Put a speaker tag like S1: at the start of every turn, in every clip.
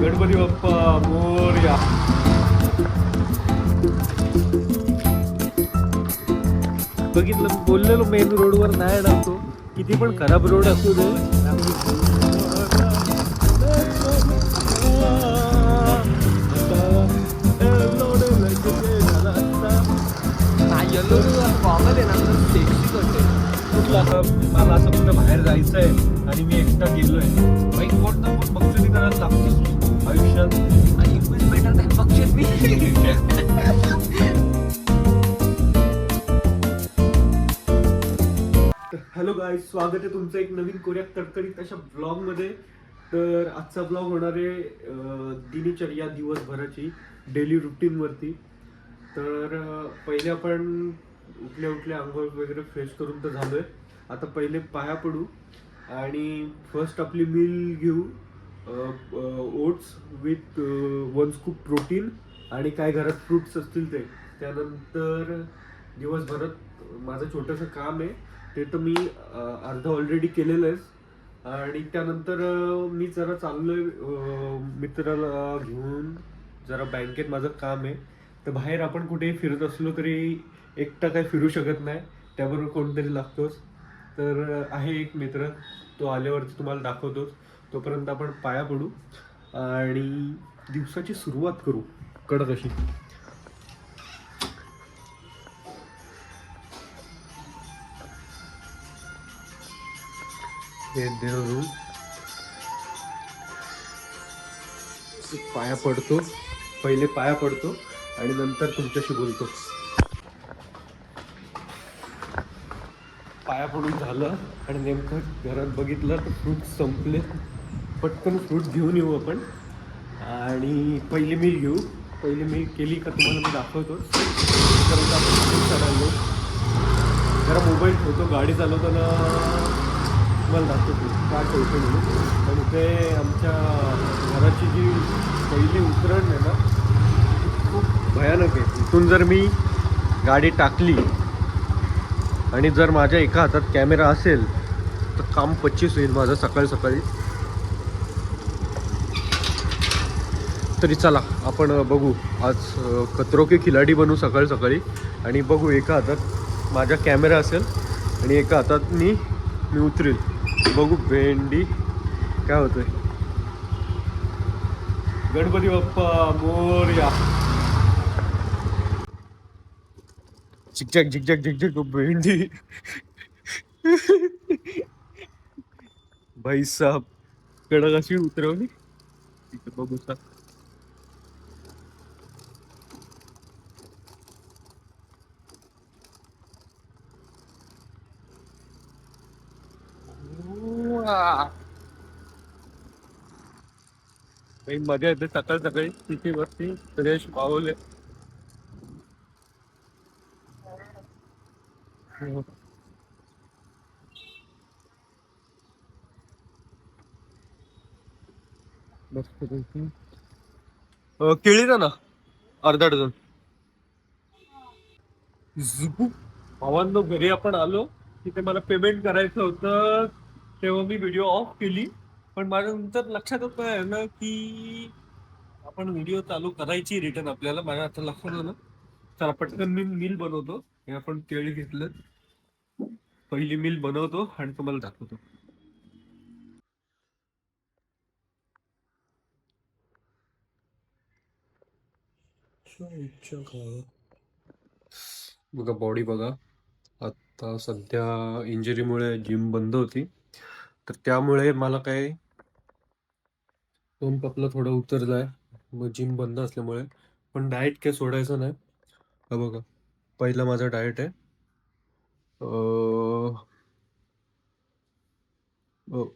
S1: गणपती बाप्पा मोरया. बघितलं मी बोललेलो मेन रोडवर नाही येणार तो. किती पण खराब रोड असू दे. मला असं कुठं बाहेर जायचंय आणि मी एकटा गेलोय. बाईक कोण ना कोण बक्षिसी करायला लागतोच आयुष्यात. आणि बेटर नाही बक्षीस मी. हॅलो गाईज, स्वागत आहे तुमचं एक नवीन कोऱ्यात कडकडीत अशा ब्लॉग मध्ये. तर आजचा ब्लॉग होणार आहे दिनचर्या दिवसभराची डेली रुटीन वरती. तर पहिले आपण उठल्या उठल्या आंघोळ वगैरे फ्रेश करून तर झालोय. आता पहिले पाया पडू आणि फर्स्ट आपली मील घेऊ. ओट्स विथ 1 स्कूप प्रोटीन आणि काय घरात फ्रुट्स असतील ते. त्यानंतर दिवसभरात माझं छोटंसं काम आहे ते तर मी अर्ध ऑलरेडी केलेलं आहे. आणि त्यानंतर मी जरा चाललोय मित्राला घेऊन. जरा बँकेत माझं काम आहे. तर बाहेर आपण कुठेही फिरत असलो तरी एकटा काही फिरू शकत नाही, त्याबरोबर कोणतरी लागतोच. तर आहे एक मित्र, तो आल्यावरती तुम्हाला दाखवतोच. तोपर्यंत आपण पाया पडू आणि दिवसाची सुरुवात करू कडक अशी. हे देऊन पाया पडतो. पहिले पाया पडतो आणि नंतर तुमच्याशी बोलतो. पाया पडून झालं आणि नेमकं घरात बघितलं तर फ्रूट संपले. पटकन फ्रूट घेऊन येऊ आपण आणि पहिली मील घेऊ. पहिली मील केली का तुम्हाला मी दाखवतो. परत आपण चढायलो. जरा मोबाईल ठेवतो, गाडी चालवताना तुम्हाला दाखवतो का ठेवतो म्हणून. आणि ते आमच्या घराची जी पहिली उतरण आहे ना, ती खूप भयानक आहे. इथून जर मी गाडी टाकली आणि जर माझ्या एका हातात कॅमेरा असेल तर काम 25 होईल माझं सकाळी सकाळी. तरी चला आपण बघू आज खतरो के खिलाडी बनू सकाळी सकाळी. आणि बघू एका हातात माझा कॅमेरा असेल आणि एका हातात मी उतरेल. बघू भेंडी काय होतंय. Ganpati Bappa Morya. Zigzag zigzag zigzag भेंडी. भाई साहब कडक अशी उतरवली. इथे बघू सा. काही मजा येते सकाळ सकाळी तिथे वरती फ्रेश पावले. मस्त केळी ना अर्धा डझन. झुपू भावांनो, घरी आपण आलो. तिथे मला पेमेंट करायचं होतं तेव्हा मी व्हिडिओ ऑफ केली. पण माझ्या नंतर लक्षात होत आहे ना की आपण व्हिडिओ चालू करायची रिटर्न आपल्याला. माझ्या आता लक्षात आलं. चला पटकन मी मील बनवतो. हे आपण केळी घेतलं, पहिली मील बनवतो आणि तुम्हाला दाखवतो. बघा बॉडी बघा. आता सध्या इंजुरीमुळे जिम बंद होती, तर त्यामुळे मला काय पंप आपला थोडा उतरलाय. मग जिम बंद असल्यामुळे. पण डाएट काय सोडायचं नाही. हा बघा, पहिला माझा डाएट आहे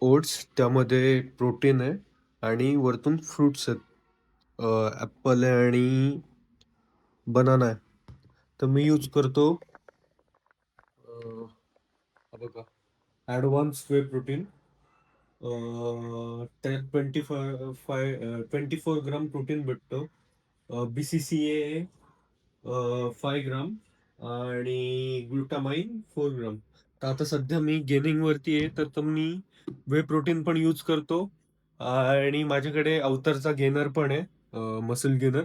S1: ओट्स. त्यामध्ये प्रोटीन आहे आणि वरतून फ्रुट्स आहेत. ॲपल आहे आणि बनाना आहे. तर मी यूज करतो हा बघा ॲडव्हान्स वे प्रोटीन. त्यात 24 ग्राम प्रोटीन भेटतो. BCCA 5 ग्राम आणि ग्लुटामाइन 4 ग्राम. तर आता सध्या मी गेनिंग वरती आहे, तर मी वे प्रोटीन पण यूज करतो आणि माझ्याकडे अवतारचा गेनर पण आहे, मसल गेनर.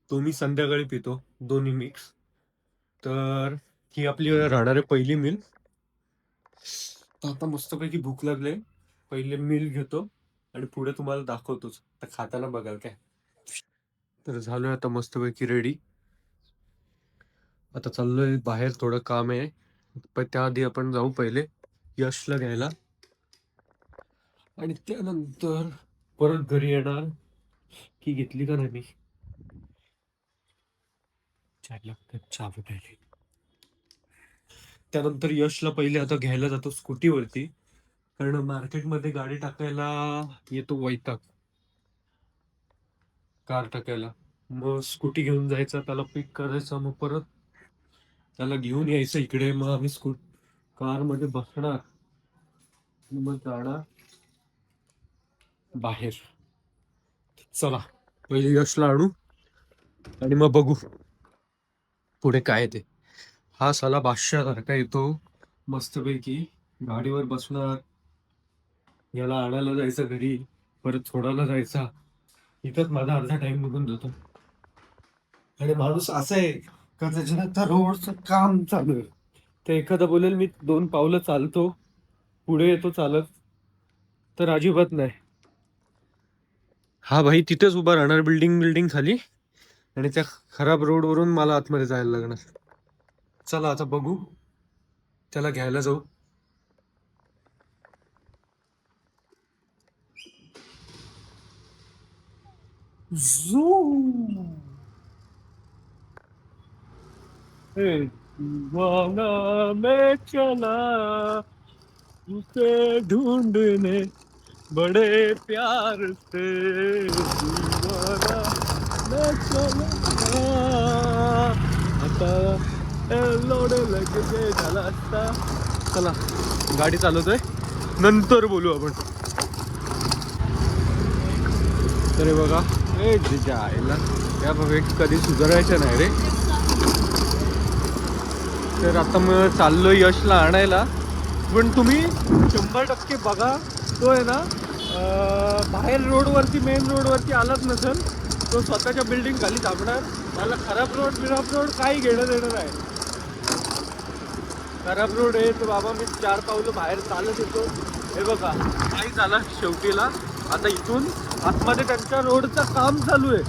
S1: तो मी संध्याकाळी पितो, दोन्ही मिक्स. तर ही आपली राहणारी पहिली मील. तर आता मस्तपैकी भूक लागले, पहिले मील घेतो आणि पुढे तुम्हाला दाखवतोच. तर खाताना बघाल काय. तर झालोय आता मस्तपैकी रेडी. आता चाललोय बाहेर, थोडं काम आहे. पण त्याआधी आपण जाऊ पहिले यशला घ्यायला आणि त्यानंतर परत घरी येणार. की घेतली का नाही मी चहा प्यायली. त्यानंतर यशला पहिले आता घ्यायला जातो स्कूटीवरती, कारण मार्केटमध्ये गाडी टाकायला येतो वैताग, कार टाकायला. मग स्कूटी घेऊन जायचं, त्याला पिक करायचं, मग परत त्याला घेऊन यायचं इकडे. मग आम्ही कार मध्ये बसणार, मग जाणार बाहेर. चला पहिले यशला आणू आणि मग बघू पुढे काय ते. हा साला बादशाह येतो मस्तपैकी, गाडीवर बसणार, याला आणायला जायचं घरी, परत सोडायला जायचा. इथंच माझा अर्धा टाइम निघून जातो. आणि माणूस असा आहे का त्याच्यानंतर रोडचं काम चालू आहे, तर एखादा बोलेल मी 2 पावलं चालतो, पुढे येतो चालत, तर अजिबात नाही. हा भाई तिथेच उभा राहणार बिल्डिंग खाली, आणि त्या खराब रोड वरून मला आतमध्ये जायला लागणार. चला आता बघू, त्याला घ्यायला जाऊ. दीवाना मैं चला उसे ढूंढने बड़े प्यार से, दीवाना मैं चला. आता लोड लगे झाला असता. चला गाडी चालवतोय, नंतर बोलू आपण. तरी बघा जिजा आईला त्या बघा कधी सुधारायचं नाही रे. तर आता मग चाललो यशला आणायला. पण तुम्ही 100% बघा, तो आहे ना बाहेर रोडवरती, मेन रोडवरती आलाच नसेल, तो स्वतःच्या बिल्डिंग खाली थांबणार. मला खराब रोड काही घेणं देणं नाही. खराब रोड आहे तर बाबा मी 4 पावलं बाहेर चालत येतो. हे बघा काही झाला शेवटीला. आता इथून आतमध्ये त्यांच्या रोडचं काम चालू आहे,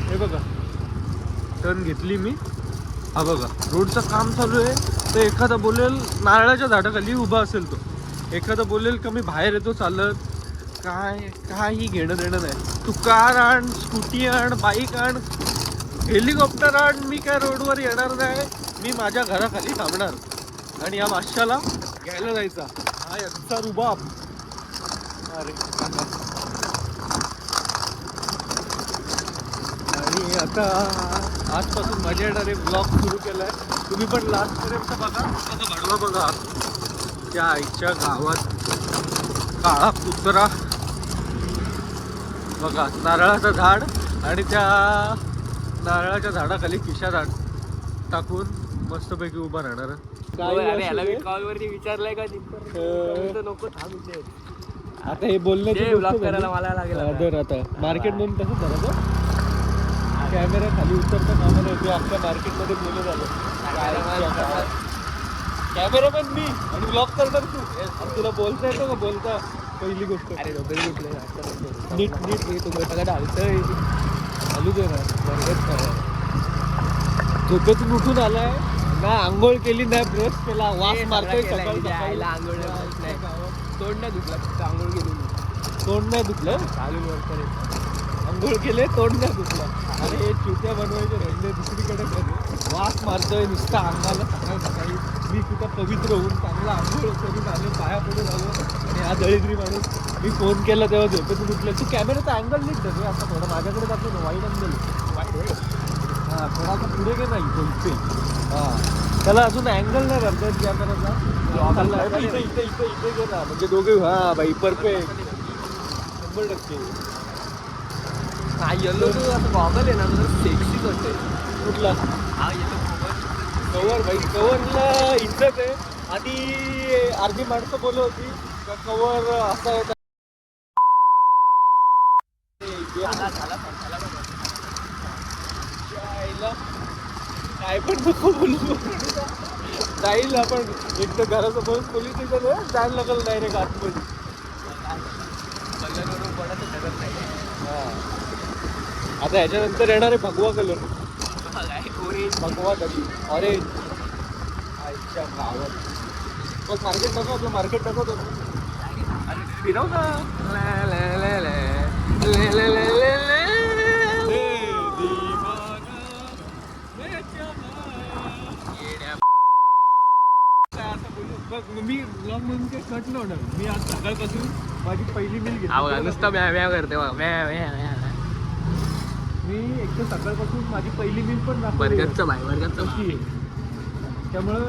S1: हे बघा. टर्न घेतली मी, हा बघा रोडचं काम चालू आहे. तर एखादा बोलेल नारळाच्या झाडाखाली उभा असेल, तो एखादा बोलेल का मी बाहेर येतो चालत, काही घेणं देणं नाही. तू कार आण, स्कूटी आण, बाईक आण, हेलिकॉप्टर आण, मी काय रोडवर येणार नाही. मी माझ्या घराखाली थांबणार आणि या बादशाला घ्यायला जायचा. हा यांचा रुबाब. अरे आणि आता आजपासून मजा येणारे ब्लॉग सुरू केलाय. तुम्ही पण लास्ट पर्यंत बघा. भडवा बघा त्या आईच्या गावात काळा कुत्रा बघा, नारळाचं झाड, आणि त्या नारळाच्या झाडाखाली खिशा टाकून मस्तपैकी उभा राहणार.
S2: कॉलवरती विचारलंय का नको थांबते.
S1: आता हे बोलणे
S2: करायला मला लागेल.
S1: आता मार्केट म्हणून तसंच झालं तो कॅमेरा खाली उतरता कामाला येतो. आपल्या मार्केटमध्ये बोलत झालं कॅमेरा पण मी आणि ब्लॉक करणार तू. तुला बोलता येतो का बोलता? पहिली गोष्ट
S2: अरे
S1: नीट
S2: तू बेटा ढालतोय
S1: चालू दे ना. झोपेतून उठून आलाय ना, आंघोळ केली नाही, ब्रश केला, वास मारतोय सकाळी.
S2: आंघोळ तोंड नाही दुखला, फक्त आंघोळ केली.
S1: तोंड नाही दुखलं,
S2: चालू वर
S1: आंघोळ केले, तोंड नाही दुखलं. आणि हे चिवट्या बनवायचे रंगे दुसरीकडे वास मारतोय नुसता अंगाला सकाळी. मी कुठं पवित्र होऊन चांगला आंघोळ करून आलो, पाया पडून आलो, आणि हा दळिद्री माणूस. मी फोन केला तेव्हा झोपेतून उठलं. तू कॅमेराचा अँगल नीट धरतोय आता थोडं माझ्याकडे जातो ना, वाईट अँगल. हां थोडासा पुढे घे नाही बोलते. हां त्याला अजून अँगल नाही धरतायत कॅमेराचा. इथे घे ना, म्हणजे दोघे. हां बाई परफेक्ट 100%.
S2: हा येलो तू असं गॉगल आहे ना, तुझं सेक्सी करते.
S1: कुठला?
S2: हा येलो
S1: कवर भाई, कवरला इज्जत आहे. आणि अर्धी माणसं बोलत होती का कवर असा आहे काय पण नको बोलू जाईल आपण एक तर घरासमोर पोलीस स्टेशन आहे जायला लागल डायरेक्ट आतमध्ये आता ह्याच्यानंतर येणार आहे भगवा कलर भगवा कधी ऑरेंज आईच्या गावात बस मार्केट टाकू आपलं मार्केट टाकवतो
S2: फिरव ना
S1: मी ब्लॉग म्हणून काही कट नाही होणार मी आज सकाळपासून माझी पहिली मिल घेतली
S2: नुसतं म्या म्या करते
S1: मी एक तर सकाळपासून माझी पहिली मिल पण
S2: बर्गरचं बाय बर्गरचं
S1: कशी आहे त्यामुळं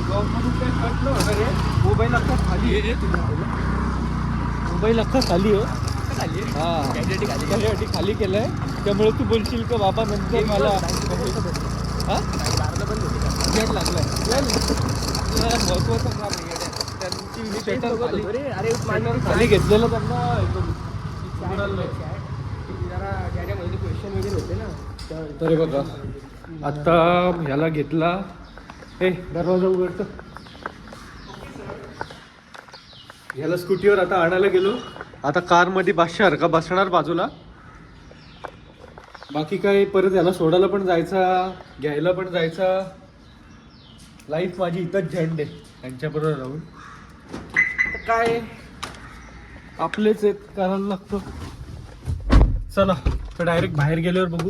S1: ब्लॉग म्हणून काही कट नाही होणार आहे मोबाईल अख्खा खाली आहे मोबाईल अख्खा खाली आहे हां त्याच्यासाठी खाली केलंय त्यामुळे तू बोलशील का बाबा नंतर मला हां गेट लागलाय महत्वाचं काम आहे त्यांची शटर खाली घेतलेलं त्यांना
S2: क्वेश्चन वगैरे होते ना
S1: तरी बघा आता ह्याला घेतला दरवाजा उघडतो ह्याला स्कूटीवर आता आणायला गेलो आता कारमध्ये बादशाह बसणार बाजूला बाकी काय परत याला सोडायला पण जायचा घ्यायला पण जायचा लाईफ माझी इथंच झंड आहे त्यांच्याबरोबर राहून काय आपलेच आहेत करायला लागतं चला तर डायरेक्ट बाहेर गेल्यावर बघू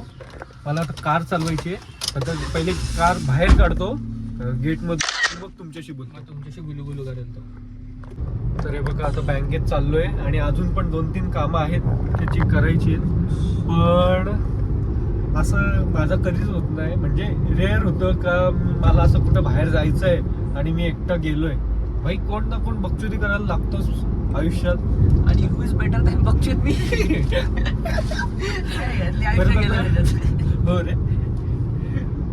S1: मला आता कार चालवायची आहे आता पहिले कार बाहेर काढतो गेटमधून मग तुमच्याशी बोलतो
S2: तुमच्याशी गुलू करेल तो
S1: तर हे बघा आता बँकेत चाललोय आणि अजून पण 2-3 कामं आहेत त्याची करायची आहेत पण असं माझं कधीच होत नाही म्हणजे रेअर होतं का मला असं कुठं बाहेर जायचं आहे आणि मी एकटा गेलोय भाई कोण ना कोण बक्षुदी करायला लागतोच आयुष्यात
S2: आणि हु इज बेटर दॅन बक्षीत मी
S1: हो रे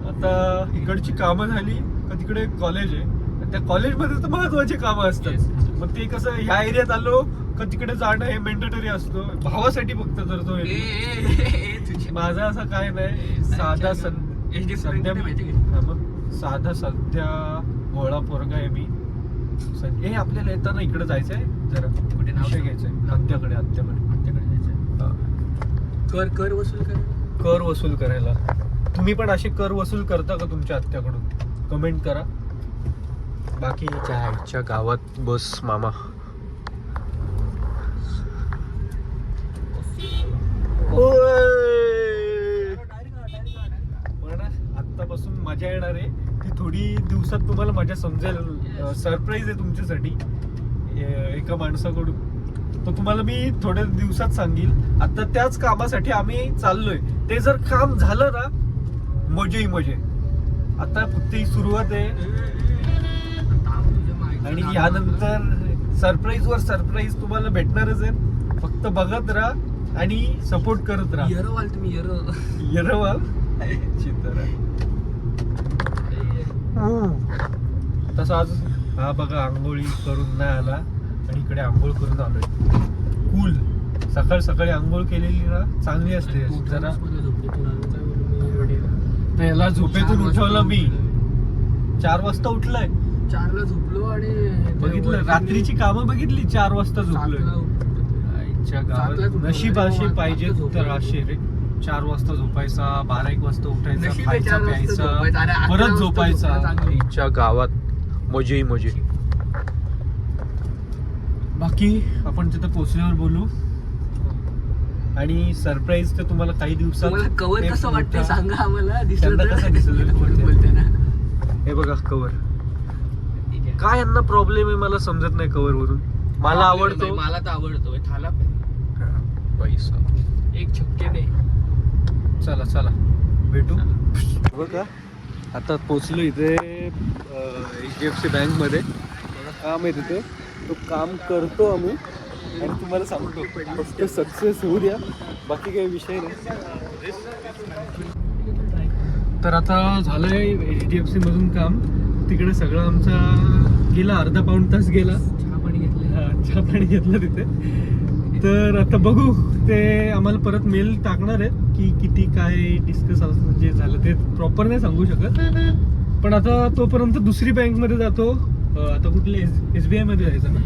S1: आता इकडची कामं झाली का तिकडे कॉलेज आहे त्या कॉलेजमध्ये तर महत्वाची कामं असतात मग ते कसं ह्या एरियात आलो का तिकडे जाणं हे मेंडेटरी असतो भावासाठी फक्त तर तो माझा असं काय नाही साधा सध्या साधा सध्या भोळा पोरगा आहे मी आपल्याला येताना इकडे जायचंय जरा कुठे नाव घ्यायचंय आत्याकडे जायचंय कर वसूल करायला तुम्ही पण असे कर वसूल करता का तुमच्या आत्याकडून कमेंट करा बाकी आईच्या गावात बस मामा पण आत्तापासून मजा येणार आहे ती थोडी दिवसात तुम्हाला मजा समजेल सरप्राईज आहे तुमच्यासाठी एका माणसाकडून तर तुम्हाला मी थोड्या दिवसात सांगेल आता त्याच कामासाठी आम्ही चाललोय ते जर काम झालं ना मजे आता फक्त ही सुरुवात आहे आणि यानंतर सरप्राईज वर सरप्राईज तुम्हाला भेटणारच आहे फक्त बघत राहा आणि सपोर्ट करत राहा
S2: यरवाल तुम्ही
S1: यरवाल तसं आज हा बघा आंघोळी करून नाही आला आणि इकडे आंघोळ करून आलोय कूल सकाळी आंघोळ केलेली ना चांगली असते जरा त्याला झोपेतून उठवलं मी 4 वाजता उठलोय
S2: 4ला झोपलो आणि
S1: बघितलं रात्रीची कामं बघितली 4 वाजता झोपलोय नशीब असे पाहिजे तर असे रे 4 वाजता झोपायचा 12-1 वाजता उठायचा खायचा प्यायचा परत झोपायचा आईच्या गावात मजे बाकी आपण तिथे पोहोचल्यावर बोलू आणि सरप्राईज तर तुम्हाला काही दिवसात
S2: कवर कसं वाटतं सांगा आम्हाला दिसलं
S1: कसं दिसलं
S2: बोलते ना
S1: हे बघा कवर काय यांना प्रॉब्लेम आहे मला समजत नाही कवर वरून मला आवडतो
S2: मला तर आवडतो थाला
S1: पैसा
S2: एक छक्के दे
S1: चला भेटू बघा आता पोचलो इथे HDFC बँक मध्ये काम आहे तिथे तो काम करतो आम्ही आणि तुम्हाला सांगतो फक्त सक्सेस होऊ द्या बाकी काही विषय नाही तर आता झालंय HDFC मधून काम तिकडे सगळं आमचा गेला, अर्धा पाऊण तास गेला.
S2: चहा पाणी घेतलं.
S1: चहा पाणी घेतलं तिथे. तर आता बघू, ते आम्हाला परत मेल टाकणार आहेत की किती काय डिस्कस जे झालं ते प्रॉपर नाही सांगू शकत. पण आता तोपर्यंत दुसरी बँकमध्ये जातो. आता कुठले SBI मध्ये जायचं ना.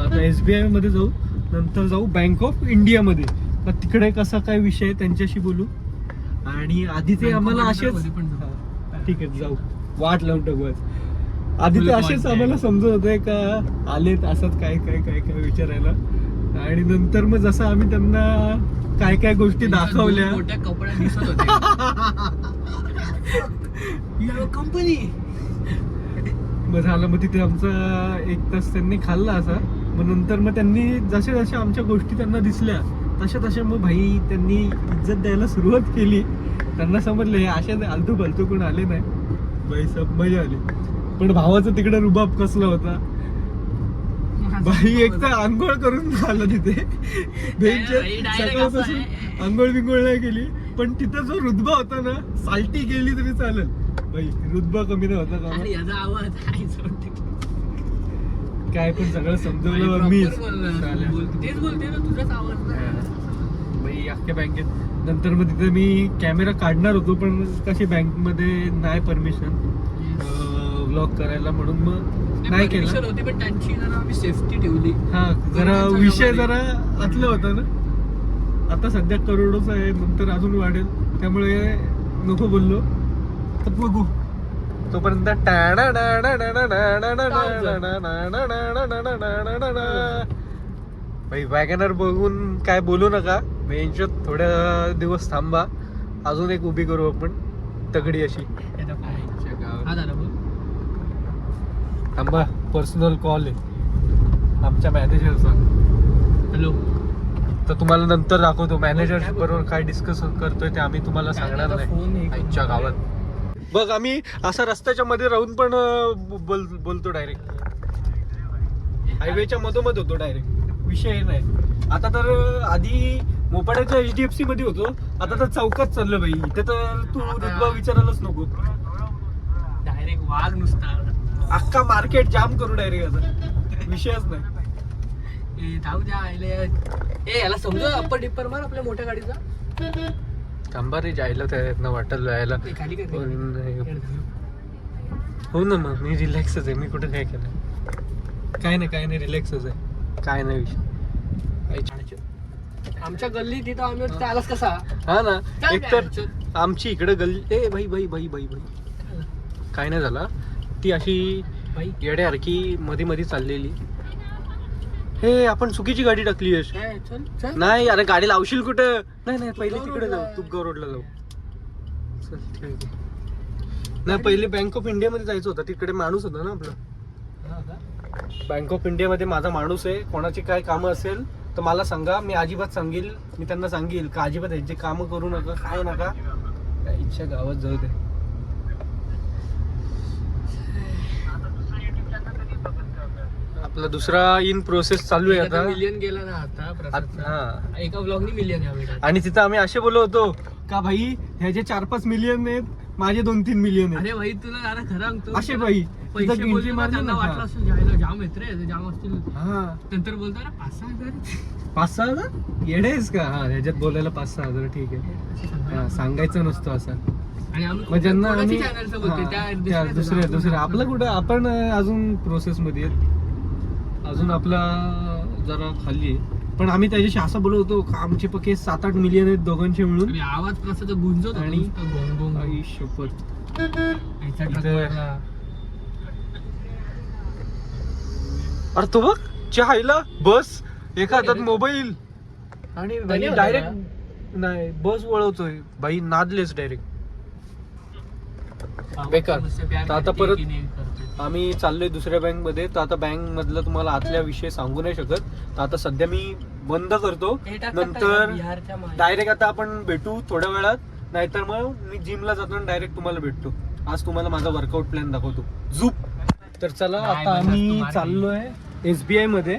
S1: आता SBI मध्ये जाऊ, नंतर जाऊ बँक ऑफ इंडियामध्ये. तर तिकडे कसा काय विषय आहे त्यांच्याशी बोलू. आणि आधी ते आम्हाला असेच, ठीक आहे जाऊ, वाट लावून टाकू आज. आधी ते असेच आम्हाला समजत होते का आलेत असंच काय काय काय काय विचारायला. आणि नंतर मग जसं आम्ही त्यांना काय काय गोष्टी दाखवल्या,
S2: मोठ्या कपड्या दिसत होते कंपनी.
S1: मग झालं, मग तिथे आमचा 1 तास त्यांनी खाल्ला असा. मग नंतर मग त्यांनी जशा जशा आमच्या गोष्टी त्यांना दिसल्या तशा मग भाई त्यांनी इज्जत द्यायला सुरुवात केली. त्यांना समजलं हे अशा आलतू फालतू कोण आले नाही भाई, सब मजा आली. पण भावाचं तिकडे रुबाब कसला होता भाई. एक तर आंघोळ करून आलं तिथे, सकाळपासून आंघोळ बिंघोळ नाही केली. पण तिथं जो रुतबा होता ना, साल्टी गेली तरी चालेल भाई, रुतबा कमी नाही होता का.
S2: याचा आवाज
S1: काय पण सगळं समजवलं मी
S2: तेच बोलते ना, तुझाच आवाज
S1: भाई अख्ख्या बँकेत. नंतर मग तिथे मी कॅमेरा काढणार होतो, पण कशी बँकमध्ये नाही परमिशन व्लॉग करायला, म्हणून मग नाही केलं.
S2: होती पण त्यांची जरा आम्ही सेफ्टी ठेवली.
S1: हा, जरा विषय जरा आतलं होता ना. आता सध्या करोडोच आहे, नंतर अजून वाढेल, त्यामुळे नको बोललो. तर बघू तोपर्यंत. भाई वॅगनर बघून काय बोलू नका, मेंशत थोड्या दिवस थांबा, अजून एक उभी करू आपण तगडी अशी. थांबा, पर्सनल कॉल आहे आमच्या मॅनेजरचा.
S2: हॅलो.
S1: तर तुम्हाला नंतर दाखवतो मॅनेजर बरोबर काय डिस्कस करतोय ते आम्ही तुम्हाला सांगणार नाही आईच्या गावात. बघ, आम्ही असा रस्त्याच्या मध्ये राहून पण बोलतो डायरेक्ट, हायवेच्या मधोमध होतो डायरेक्ट, विषय नाही. आता तर आधी मोपाड्याच्या HDFC मध्ये होतो, आता तर चौकात चाललं भाई. इथे तर तू रुतबा विचारायलाच नको,
S2: डायरेक्ट वाघ नुसता.
S1: अख्खा मार्केट जाम करू डायरेक्ट, आता विषयच नाही.
S2: जाऊ द्या. याला समजा अप्पर डिप्पर मार आपल्या मोठ्या गाडीचा.
S1: थांबा रे, जायला त्यांना वाटेल जायला. हो ना, मग मी रिलॅक्सच आहे. मी कुठे काय केलं, काय नाही रिलॅक्सच आहे, काय नाही विषय.
S2: आमच्या गल्ली तिथं आम्ही त्यालाच कसा.
S1: हा ना, एकतर आमची इकडे गल्ली. ए भाई भाई भाई भाई भाई काय नाही झाला, ती अशी येड्यासारखी मध्ये मध्ये चाललेली. हे आपण चुकीची गाडी टाकली आहे. नाही अरे, गाडी लावशील कुठं. नाही पहिले तिकडे जाऊ, तुपगाव रोडला जाऊ. चल ठीक आहे. नाही, पहिले बँक ऑफ इंडिया मध्ये जायचं होतं, तिकडे माणूस होता ना आपला. बँक ऑफ इंडिया मध्ये माझा माणूस आहे. कोणाची काय कामं असेल तर मला सांगा, मी अजिबात सांगेल. मी त्यांना सांगेल का अजिबात यांची कामं करू नका, काय नका. काय इच्छा गावात जाऊ दे. आपला दुसरा इन प्रोसेस चालू आहे आता.
S2: मिलियन गेला ना आता. एका ब्लॉगनी मिलियन यावे.
S1: आणि तिथं आम्ही असे बोललो होतो का भाई ह्याचे 4-5 मिलियन आहेत, माझे 2-3 मिलियन आहेत.
S2: अरे भाई, तुला जरा खरं सांगतो,
S1: असे भाई
S2: पैसे बोलले ना, त्यांना वाटलं असेल जायला जाम येत रे, जाम असतील. नंतर बोलतो ना
S1: 5-6 हजार येडेस का. हा, ह्याच्यात बोलायला 5-6 हजार ठीक आहे, सांगायचं नसतं असं.
S2: आणि आम्ही ज्यांना
S1: दुसरे आपलं कुठं, आपण अजून प्रोसेस मध्ये अजून आपला जरा खाली आहे. पण आम्ही त्याच्याशी असं बोलत होतो का आमचे पक्के 7-8 मिलियन आहेत दोघांचे मिळून.
S2: आवाज कसा गुंजत
S1: आणि अरे तो बघ, चहायला बस, एका हातात मोबाईल आणि डायरेक्ट नाही बस वळवतोय भाई, नादलेच डायरेक्ट बेकार. तर आता परत आम्ही चाललोय दुसऱ्या बँक मध्ये. तर आता बँक मधला तुम्हाला आतल्या विषय सांगू नाही शकत. तर आता सध्या मी बंद करतो, नंतर डायरेक्ट आता आपण भेटू थोड्या वेळात. नाहीतर मग मी जिमला जातो आणि डायरेक्ट तुम्हाला भेटतो. आज तुम्हाला माझा वर्कआउट प्लॅन दाखवतो. झूप. तर चला, आता आम्ही चाललोय SBI मध्ये.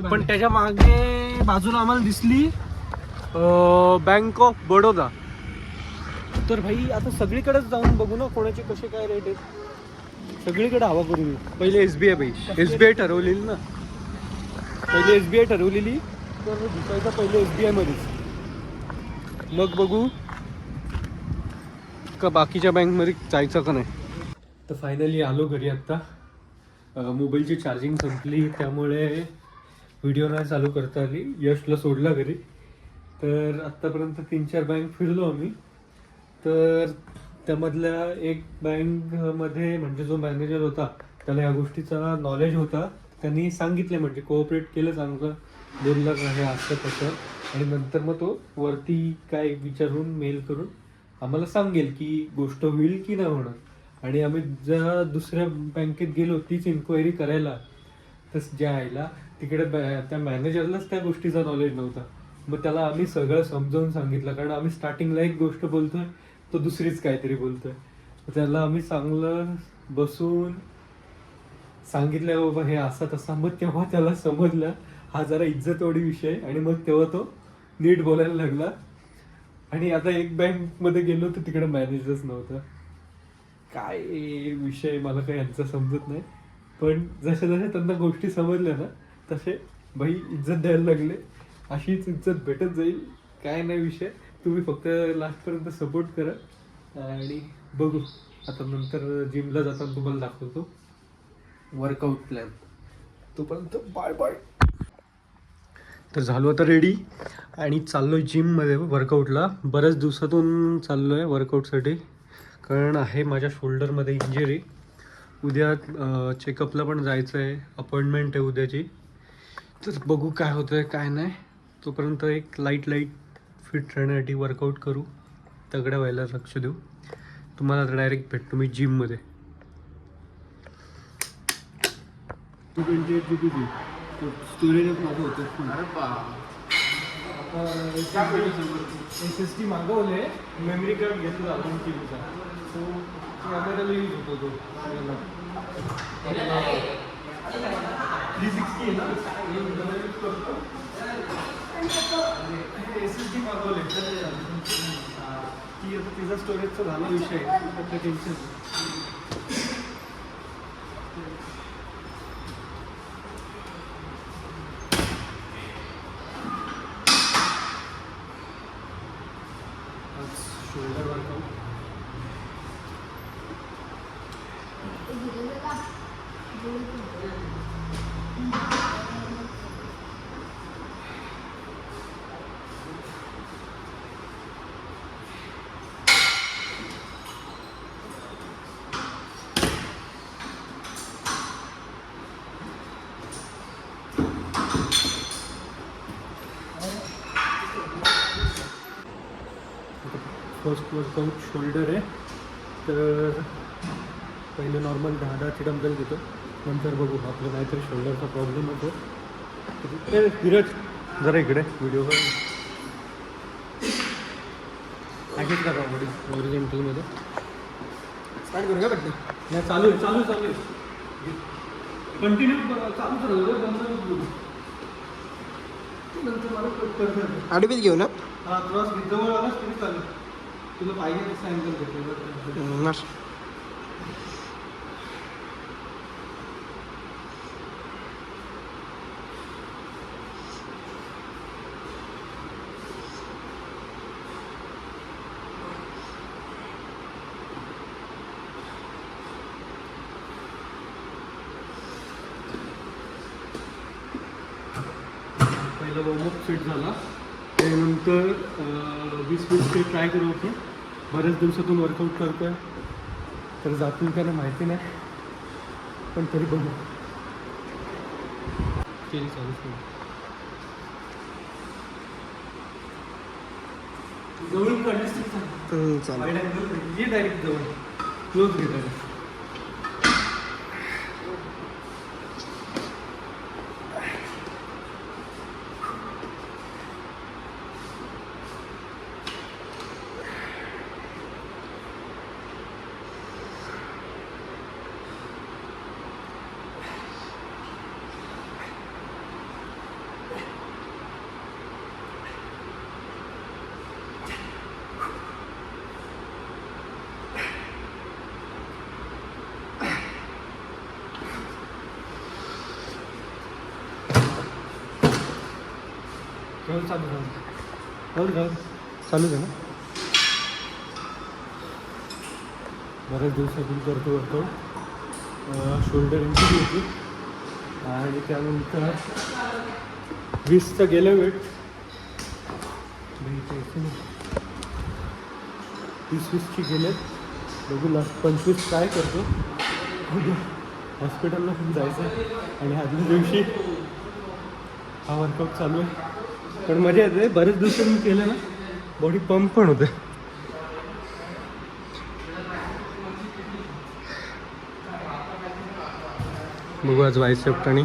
S1: पण त्याच्या मागे बाजूला आम्हाला दिसली बँक ऑफ बडोदा. तर भाई आता सगळीकडेच जाऊन बघू ना कोणाचे कसे काय रेट आहेत. सगळीकडे हवा करू दे. पहिले SBI पाहिजे. SBI ठरवलेली ना, पहिले SBI ठरवलेली, तर घुसायचं पहिले SBI मध्येच, मग बघू का बाकीच्या बँकमध्ये जायचं का नाही. तर फायनली आलो घरी आत्ता. मोबाईलची चार्जिंग संपली त्यामुळे व्हिडिओ नाही चालू करता आली. यशला सोडला घरी. तर आत्तापर्यंत 3-4 बँक फिरलो आम्ही. तर त्यामधल्या एक बँकमध्ये म्हणजे जो मॅनेजर होता त्याला या गोष्टीचा नॉलेज होता. त्यांनी सांगितले म्हणजे कोऑपरेट केलं चांगलं, 2 लाख आहे असं तसं. आणि नंतर मग तो वरती काय विचारून मेल करून आम्हाला सांगेल की गोष्ट होईल की नाही होणार. आणि आम्ही ज्या दुसऱ्या बँकेत गेलो तीच इन्क्वायरी करायला, तर ज्या आईला तिकडे त्या मॅनेजरलाच त्या गोष्टीचा नॉलेज नव्हता. मग त्याला आम्ही सगळं समजावून सांगितलं, कारण आम्ही स्टार्टिंगला एक गोष्ट बोलतोय, तो दुसरीच काहीतरी बोलतोय. त्याला आम्ही चांगलं बसून सांगितलं बाबा हे असा तसा. मग तेव्हा त्याला समजलं हा जरा इज्जतवाडी विषय, आणि मग तेव्हा तो नीट बोलायला लागला. आणि आता एक बँकमध्ये गेलो तर तिकडे मॅनेजरच नव्हता. काय विषय मला काही यांचा समजत नाही. पण जसे जसे त्यांना गोष्टी समजल्या ना तसे भाई इज्जत द्यायला लागले. अशीच इज्जत भेटत जाईल, काय नाही विषय. तुम्ही फक्त लास्टपर्यंत सपोर्ट करा आणि बघू. आता नंतर जिमला जाताना तुम्हाला दाखवतो वर्कआउट प्लॅन. तोपर्यंत बाय बाय. तर झालो आता रेडी आणि चाललो जिममध्ये वर्कआउटला. बऱ्याच दिवसातून चाललो आहे वर्कआउटसाठी, कारण आहे माझ्या शोल्डरमध्ये इंजरी. उद्या चेकअपला पण जायचं आहे, अपॉइंटमेंट आहे उद्याची. तर बघू काय होतं आहे काय नाही. तोपर्यंत एक लाईट फिट राहण्यासाठी वर्कआउट करू, तगड्या व्हायला लक्ष देऊ. तुम्हाला आता डायरेक्ट भेटतो मी जिममध्ये. 228 GB स्टोरेजच माझं होतं. आता SSD मागवले, मेमरी कार्ड घेतला 2 TBचा. तो कॅमेराला यूज होतो तो. 360 आहे ना, SSD मागवले ती. आता तिचा स्टोरेजचा झाला विषय, आता tension. Shoulder workout. First workout shoulder आहे. तर पहिले नॉर्मल 10-10ची डंबेल घेतो, नंतर बघू आपलं काहीतरी शोल्डरचा प्रॉब्लेम होतो. धीरज जरा इकडे व्हिडिओ ॲकेट करा ओरिजेंटलमध्ये स्टार्ट करू का पटलं. नाही चालू आहे कंटिन्यू चालूच राहू बंद. नंतर मला कट करतात.
S2: आडवीत घेऊ ना.
S1: हा क्रॉस जवळ आलाच तरी चालेल. तुला पाहिजे तसं अँगल घेतलं. पहिला वॉर्मअप सेट झाला, त्यानंतर 20 मिनिट ते ट्राय करू आपण. बऱ्याच दिवसातून वर्कआउट करतो आहे, तर जातील का नाही माहिती नाही, पण तरी बघू. केली चालू जवळून काढलीस चालेल. डायरेक्ट जवळ क्लोज घेतात. चालूच आहे ना. बऱ्याच दिवसातून करतो शोल्डर इंजुरी होती आणि त्यानंतर 20चं गेलं वेट 20ची गेले. बघू लास्ट 25 ट्राय करतो. हॉस्पिटलला पण जायचं आणि आदल्या दिवशी हा वर्कआउट चालू आहे. पण मजा येते. बरेच दिवसांनी केलं ना बॉडी पंप पण होते. बघू आज बायसेप्ट आणि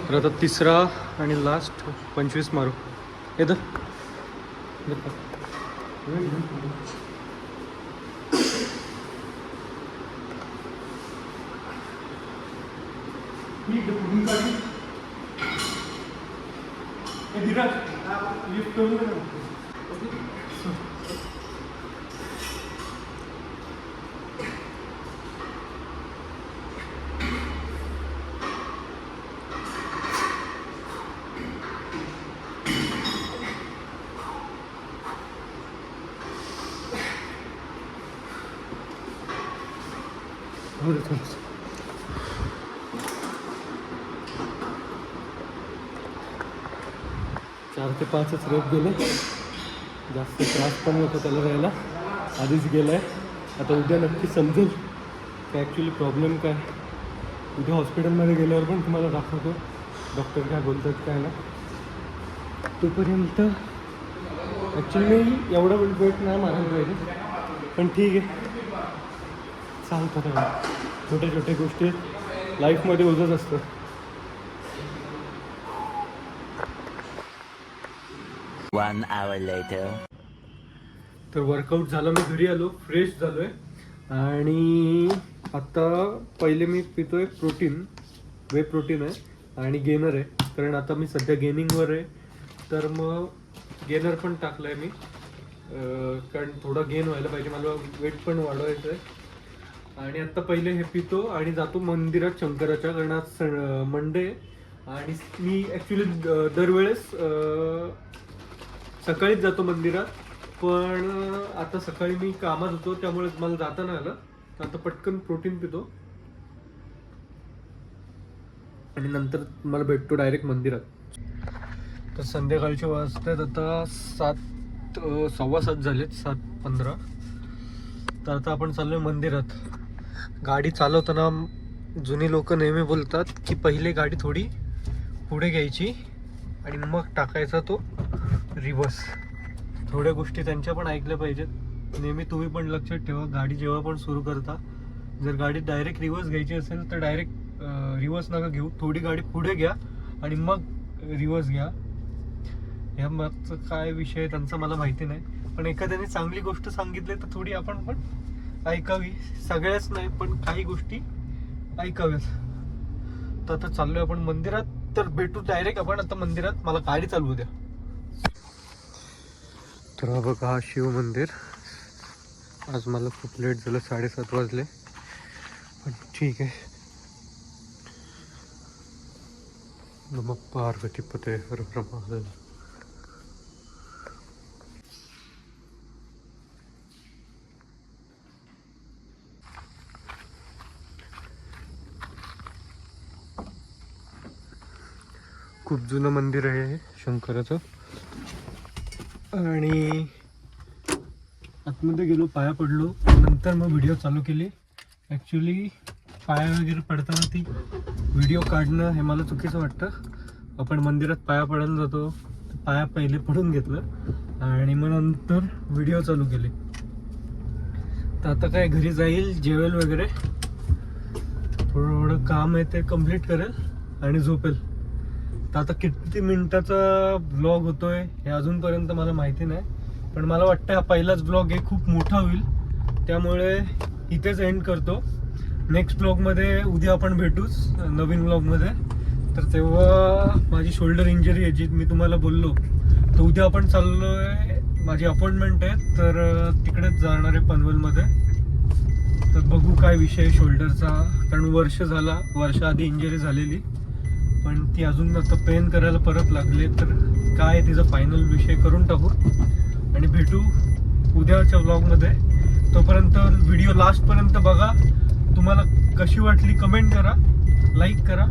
S1: तर आता तिसरा आणि लास्ट 25 मारू. येतं लिफ्ट करू. थोडंसं 4 ते 5च रेप गेले. जास्त त्रास पण होतो त्याला जायला. आधीच गेला आहे. आता उद्या नक्की समजेल की ॲक्च्युली प्रॉब्लेम काय. उद्या हॉस्पिटलमध्ये गेल्यावर पण तुम्हाला दाखवतो डॉक्टर काय बोलतात काय ना. तोपर्यंत ॲक्च्युली मी एवढा वेट नाही मारायला पाहिजे पण ठीक आहे चालतं. तेव्हा छोट्या छोट्या गोष्टी लाईफमध्ये ओझच असतं.
S3: One hour later.
S1: तर वर्कआउट झालं. मी घरी आलो फ्रेश झालो आहे आणि आता पहिले मी पितोय प्रोटीन. वे प्रोटीन आहे आणि गेनर आहे कारण आता मी सध्या गेनिंगवर आहे. तर मग गेनर पण टाकलं आहे मी कारण थोडा गेन व्हायला पाहिजे. मला वेट पण वाढवायचं आहे. आणि आत्ता पहिले हे पितो आणि जातो मंदिरात शंकराच्या कारण आज मंडे. आणि मी ॲक्च्युली दरवेळेस सकाळीच जातो मंदिरात पण आता सकाळी मी कामात होतो त्यामुळे मला जाता नाही आलं. तर आता पटकन प्रोटीन पितो आणि नंतर मला भेटतो डायरेक्ट मंदिरात. तर संध्याकाळचे वाजतात आता 7:15 झालेत 7:15. तर आता आपण चाललोय मंदिरात. गाडी चालवताना जुनी लोक नेहमी बोलतात की पहिले गाडी थोडी पुढे घ्यायची आणि मग टाकायचा तो रिवर्स. थोड्या गोष्टी त्यांच्या पण ऐकल्या पाहिजेत. नेहमी तुम्ही पण लक्षात ठेवा गाडी जेव्हा पण सुरू करता जर गाडी डायरेक्ट रिवर्स घ्यायची असेल तर डायरेक्ट रिवर्स नका घेऊ. थोडी गाडी पुढे घ्या आणि मग रिवर्स घ्या. ह्या मागचं काय विषय त्यांचा मला माहिती नाही पण एखाद्याने चांगली गोष्ट सांगितली तर थोडी आपण पण ऐकावी. सगळ्याच नाही पण काही गोष्टी ऐकाव्यात. तर आता चाललोय आपण मंदिरात. तर भेटू डायरेक्ट आपण आता मंदिरात. मला गाडी चालवू द्या. तर हा बघा हा शिव मंदिर. आज मला खूप लेट झालं 7:30 वाजले पण ठीक आहे. नमः पार्वती पते हर हर महादेव. खूप जुनं मंदिर आहे हे शंकराचं. आणि आतमध्ये गेलो पाया पडलो नंतर मग व्हिडिओ चालू केली. ॲक्च्युली पाया वगैरे पडताना ती व्हिडिओ काढणं हे मला चुकीचं वाटतं. आपण मंदिरात पाया पडायला जातो पाया पहिले पडून घेतलं आणि मग नंतर व्हिडिओ चालू केले. तर आता काय घरी जाईल जेवेल वगैरे थोडं काम आहे ते कम्प्लीट करेल आणि झोपेल. तर आता किती मिनिटाचा ब्लॉग होतोय हे अजूनपर्यंत मला माहिती नाही पण मला वाटतं हा पहिलाच ब्लॉग आहे खूप मोठा होईल त्यामुळे इथेच एंड करतो. नेक्स्ट ब्लॉगमध्ये उद्या आपण भेटूच नवीन ब्लॉगमध्ये. तर तेव्हा माझी शोल्डर इंजरी आहे जी मी तुम्हाला बोललो तर उद्या आपण चाललोय. माझी अपॉइंटमेंट आहे तर तिकडेच जाणार आहे पनवेलमध्ये. तर बघू काय विषय शोल्डरचा, कारण वर्ष आधी इंजुरी झालेली, पण ती अजून आता पेन करायला परत लागले. तर काय तिचा फायनल विषय करून टाकू आणि भेटू उद्याच्या व्लॉगमध्ये. तोपर्यंत व्हिडिओ लास्टपर्यंत बघा. तुम्हाला कशी वाटली कमेंट करा, लाईक करा